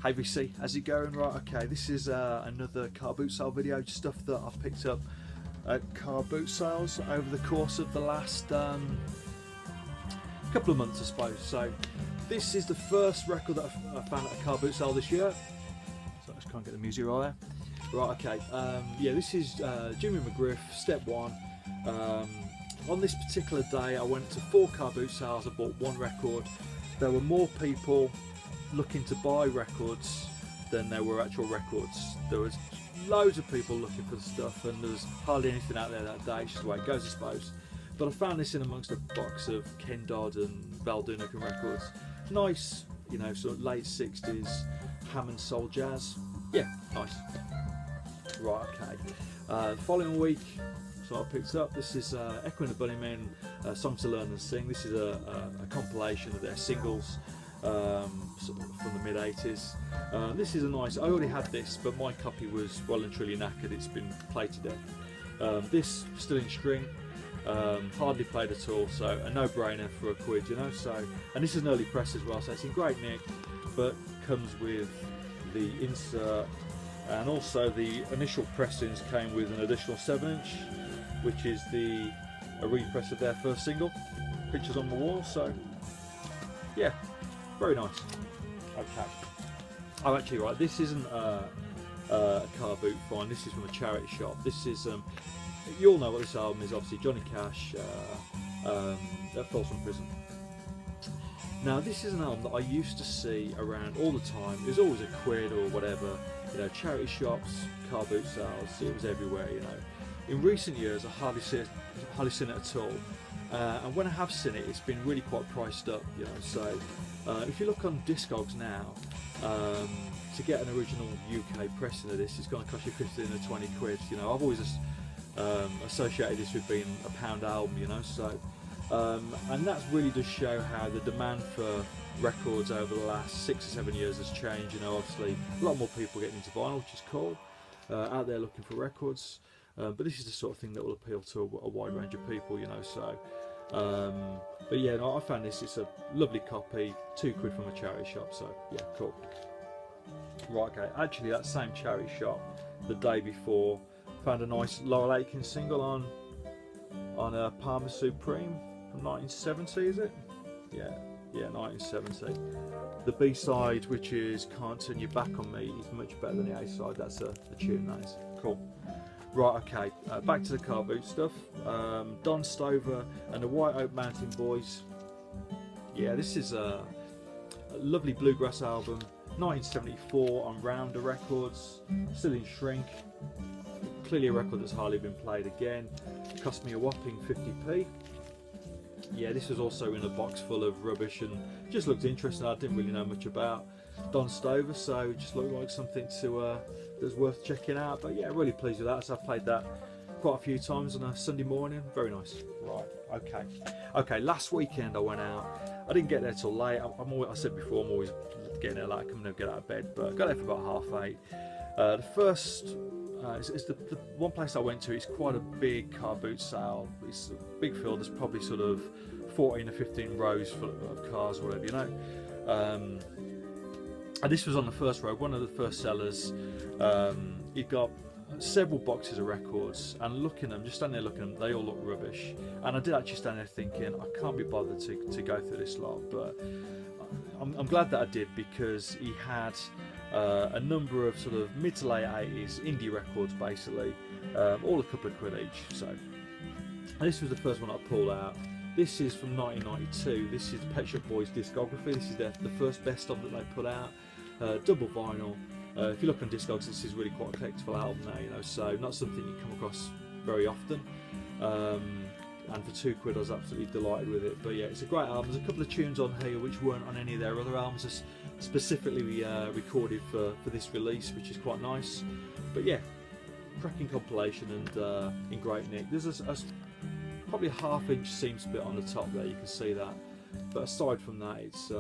Hey VC, how's it going? Right, okay, this is another car boot sale video, just stuff that I've picked up at car boot sales over the course of the last couple of months, I suppose. So this is the first record that I found at a car boot sale this year. So I just can't get the music right there. Right, okay, yeah, this is Jimmy McGriff, Step 1. On this particular day, I went to 4 car boot sales, I bought 1 record. There were more people looking to buy records than there were actual records. There was loads of people looking for the stuff, and there was hardly anything out there that day. It's just the way it goes, I suppose. But I found this in amongst a box of Ken Dodd and Val Doonican records. Nice, you know, sort of late 60s Hammond soul jazz. Yeah, nice. Right, okay. The following week, so I picked up, this is Echo and the Bunnymen, Songs to Learn and Sing. This is a compilation of their singles sort of from the mid-80s. This is a nice, I already had this, but my copy was well and truly knackered. It's been played to death. This still in string, hardly played at all, so a no-brainer for a quid, you know. So, and this is an early press as well, so it's in great nick, but comes with the insert, and also the initial pressings came with an additional 7-inch, which is a repress of their first single, Pictures on the Wall. So yeah, very nice. Okay. Oh, actually, right, this isn't a car boot find. This is from a charity shop. This is you all know what this album is, obviously. Johnny Cash, that Falls from Prison. Now, this is an album that I used to see around all the time. It was always a quid or whatever, you know, charity shops, car boot sales. It was everywhere, you know. In recent years, I hardly seen it at all. And when I have seen it, it's been really quite priced up, you know. So if you look on Discogs now, to get an original UK pressing of this, it's going to cost you 15 or 20 quid. You know, I've always associated this with being a pound album, you know. So and that really does show how the demand for records over the last 6 or 7 years has changed. You know, obviously a lot more people getting into vinyl, which is cool, out there looking for records. But this is the sort of thing that will appeal to a wide range of people, you know. So but yeah, no, I found this, it's a lovely copy, 2 quid from a charity shop, so yeah, cool. Right, okay, actually that same charity shop, the day before, found a nice Laurel Aitken single on a Parma Supreme from 1970, is it? Yeah, 1970. The B-side, which is Can't Turn Your Back on Me, is much better than the A-side. That's a tune, that is. Cool. Right, okay, back to the car boot stuff. Don Stover and the White Oak Mountain Boys. Yeah, this is a lovely bluegrass album, 1974 on Rounder Records, still in shrink. Clearly a record that's hardly been played again. It cost me a whopping 50p. Yeah, this was also in a box full of rubbish and just looked interesting. I didn't really know much about Don Stover, so it just looked like something to that's worth checking out. But yeah, really pleased with that. So I've played that quite a few times on a Sunday morning. Very nice. Right, okay. Last weekend I went out. I didn't get there till late. I said before, I'm always getting there late. I can never get out of bed, but I got there for about 8:30. The first, it's the one place I went to. It's quite a big car boot sale. It's a big field. There's probably sort of 14 or 15 rows full of cars or whatever, you know. And this was on the first row. One of the first sellers, he got several boxes of records, and looking at them, just standing there looking at them, they all look rubbish. And I did actually stand there thinking, I can't be bothered to go through this lot, but I'm glad that I did, because he had a number of sort of mid to late 80s indie records, basically, all a couple of quid each. So, and this was the first one I pulled out. This is from 1992. This is Petra Boys discography. This is the first best of that they put out. Double vinyl. If you look on Discogs, this is really quite a collectible album now, you know, so not something you come across very often. And for 2 quid I was absolutely delighted with it. But yeah, it's a great album. There's a couple of tunes on here which weren't on any of their other albums, just specifically recorded for this release, which is quite nice. But yeah, cracking compilation and in great nick. There's probably a 1/2-inch seam split on the top there, you can see that. But aside from that, it's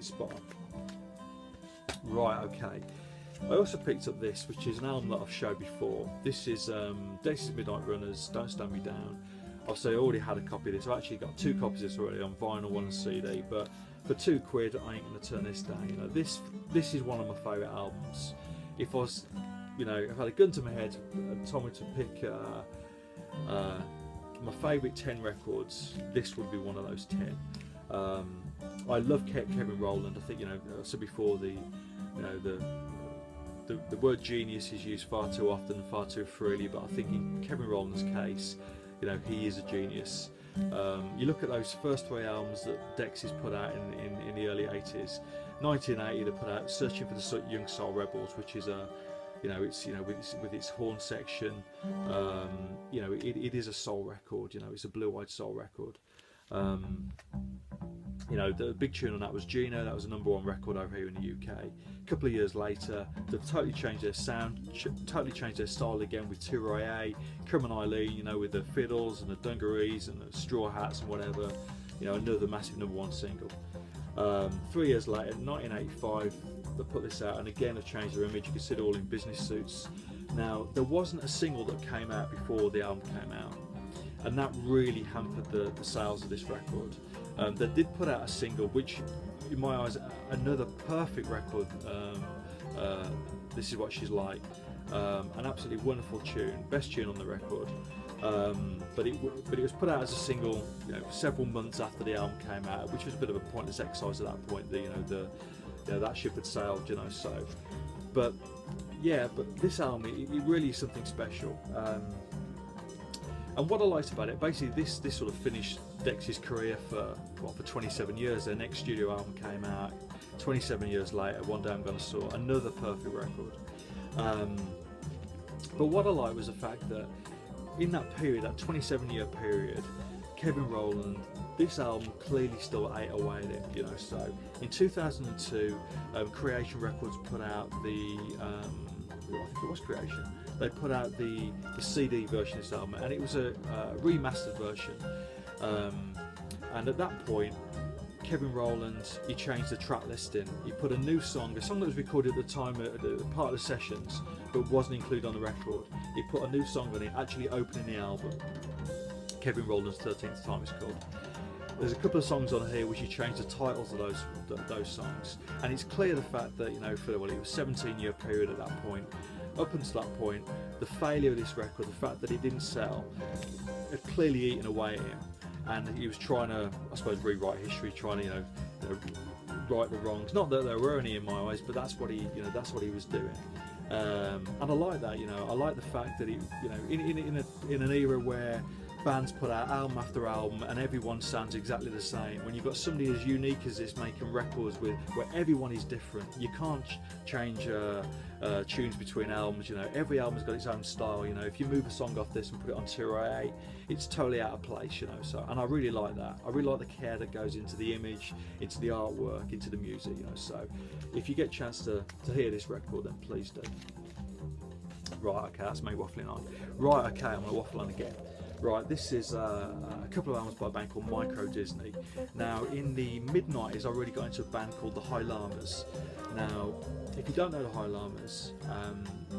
spot on. Right, okay. I also picked up this, which is an album that I've showed before. This is Dexys Midnight Runners, Don't Stand Me Down. Obviously I already had a copy of this. I've actually got 2 copies of this already on vinyl, 1 on CD, but for £2 I ain't gonna turn this down. You know, this is one of my favourite albums. If I was, you know, if I had a gun to my head and told me to pick my favourite 10 records, this would be one of those 10. I love Kevin Rowland. I think, you know, I said before, the word genius is used far too often and far too freely, but I think in Kevin Rowland's case, you know, he is a genius. You look at those first 3 albums that Dexys put out in the early 80s. 1980 they put out Searching for the Young Soul Rebels, which is a, you know, it's, you know, with its horn section, you know, it is a soul record. You know, it's a blue-eyed soul record. You know, the big tune on that was Gino. That was a #1 record over here in the UK. A couple of years later, they've totally changed their sound, totally changed their style again with Touré, Come and Eileen, you know, with the fiddles and the dungarees and the straw hats and whatever. You know, another massive #1 single. 3 years later, 1985, they put this out, and again have changed their image. You can see it all in business suits. Now, there wasn't a single that came out before the album came out, and that really hampered the sales of this record. They did put out a single, which in my eyes, another perfect record. This Is What She's Like, an absolutely wonderful tune, best tune on the record. But it was put out as a single, you know, several months after the album came out, which was a bit of a pointless exercise at that point. That ship had sailed, you know. So, but yeah, but this album, it really is something special. And what I liked about it, basically, this sort of finished Dexys' career for 27 years. Their next studio album came out 27 years later. One Day I'm Gonna Soar, another perfect record. But what I liked was the fact that in that period, that 27-year period, Kevin Rowland, this album clearly still ate away at it, you know. So in 2002, Creation Records put out the, I think it was Creation, they put out the CD version of this album, and it was a remastered version. And at that point, Kevin Rowland, he changed the track listing. He put a new song, a song that was recorded at the time, part of the sessions, but wasn't included on the record. He put a new song on it, actually opening the album. Kevin Rowland's 13th Time it's called. There's a couple of songs on here which he changed the titles of those songs, and it's clear the fact that, you know, for it was a 17-year period at that point. Up until that point, the failure of this record, the fact that it didn't sell, had clearly eaten away at him, and he was trying to, I suppose, rewrite history, trying to, you know, right the wrongs. Not that there were any in my eyes, but that's what he was doing. And I like that, you know. I like the fact that he, you know, in an era where bands put out album after album and everyone sounds exactly the same, when you've got somebody as unique as this making records where everyone is different, you can't change tunes between albums. You know, every album's got its own style. You know, if you move a song off this and put it on Touré, it's totally out of place. You know, so, and I really like that. I really like the care that goes into the image, into the artwork, into the music. You know, so if you get a chance to hear this record, then please do. Right, okay, that's me waffling on. Right, okay, I'm gonna waffle on again. Right, this is a couple of albums by a band called Micro Disney. Now, in the mid-90s, I really got into a band called the High Llamas. Now, if you don't know the High Llamas,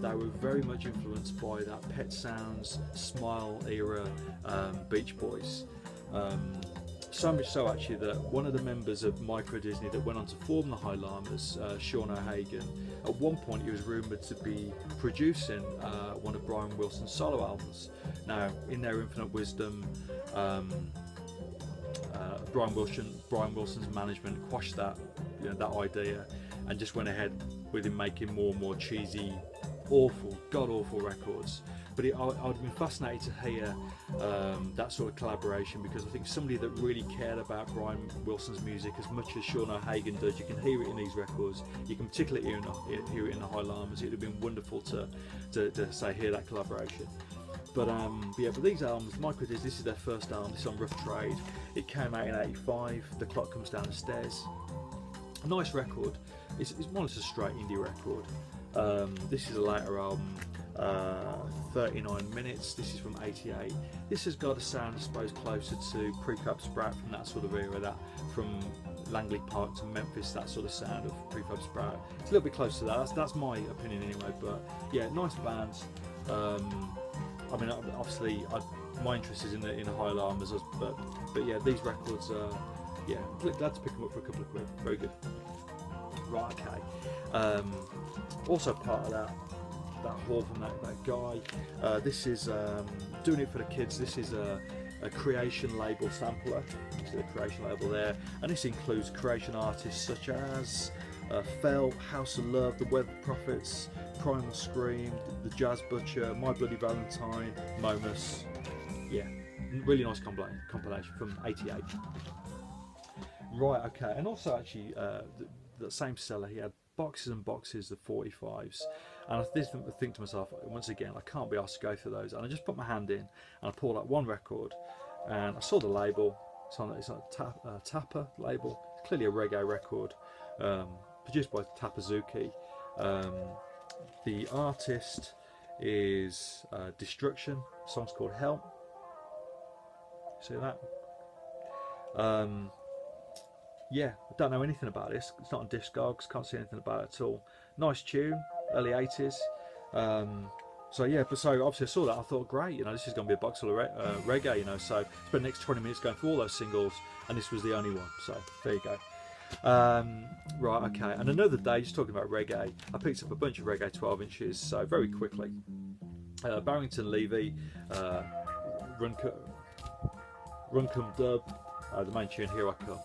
they were very much influenced by that Pet Sounds, Smile era Beach Boys. So much so, actually, that one of the members of Micro Disney that went on to form the High Llamas, Sean O'Hagan, at one point he was rumoured to be producing one of Brian Wilson's solo albums. Now, in their infinite wisdom, Brian Wilson's management quashed that, you know, that idea, and just went ahead with him making more and more cheesy, awful, god-awful records. But I would have been fascinated to hear that sort of collaboration, because I think somebody that really cared about Brian Wilson's music as much as Sean O'Hagan does, you can hear it in these records. You can particularly hear it in the High Llamas. It would have been wonderful to say hear that collaboration. But yeah, but these albums, Micro Disney, this is their first album. This is on Rough Trade. It came out in '85. The Clock Comes Down the Stairs. A nice record. It's more or less a straight indie record. This is a later album. 39 minutes. This is from '88. This has got a sound, I suppose, closer to Prefab Sprout from that sort of era, that from Langley Park to Memphis, that sort of sound of Prefab Sprout. It's a little bit close to that. That's my opinion anyway. But yeah, nice bands. I mean, obviously, my interest is in the High Llamas, but yeah, these records are Yeah, glad to pick them up for a couple of quid. Very good. Right, okay. Also part of that haul from that guy. This is doing it for the kids. This is a creation label sampler. You see the creation label there, and this includes creation artists such as Felt, House of Love, The Weather Prophets, Primal Scream, The Jazz Butcher, My Bloody Valentine, Momus. Yeah, really nice compilation from '88. Right, okay, and also actually the same seller, he had boxes and boxes of 45s, and I did think to myself, once again, I can't be asked to go through those, and I just put my hand in and I pulled out one record, and I saw the label. It's on a Tapper label. It's clearly a reggae record, produced by Tapazuki. The artist is Destruction. The song's called Hell. See that? Yeah, I don't know anything about this. It's not on Discogs, can't see anything about it at all. Nice tune, early 80s. So yeah, so obviously I saw that, I thought, great, you know, this is going to be a box full of reggae, you know, so spent the next 20 minutes going through all those singles, and this was the only one, so there you go. Right, okay, and another day, just talking about reggae, I picked up a bunch of reggae 12 inches, so very quickly. Barrington Levy, Run Come Dub, the main tune, Here I Come.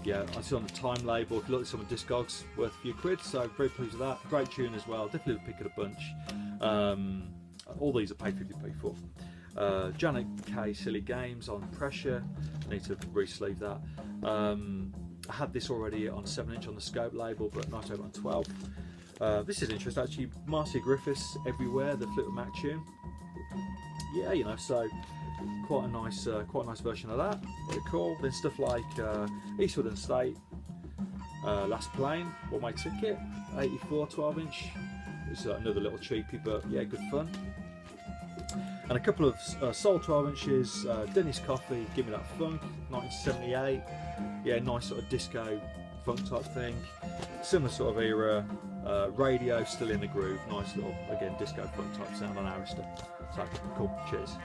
Yeah, I see on the Time label. If you look at some of Discogs, worth a few quid, so very pleased with that. Great tune as well, definitely pick it a bunch. All these are paid 50p for. Janet K, Silly Games on Pressure. I need to re-sleeve that. I had this already on 7-inch on the Scope label, but nice over on 12. This is interesting actually. Marcia Griffiths, Everywhere, the Fleetwood Mac tune. Yeah, you know, so quite a nice version of that. Very cool. Then stuff like Eastwood and State, Last Plane, What My Ticket, 84 12-inch. It's another little cheapie, but yeah, good fun. And a couple of Soul 12 inches, Dennis Coffey, Give Me That Funk, 1978. Yeah, nice sort of disco funk type thing. Similar sort of era. Radio, Still in the Groove, nice little, again, disco funk type sound on Arista. So cool, cheers.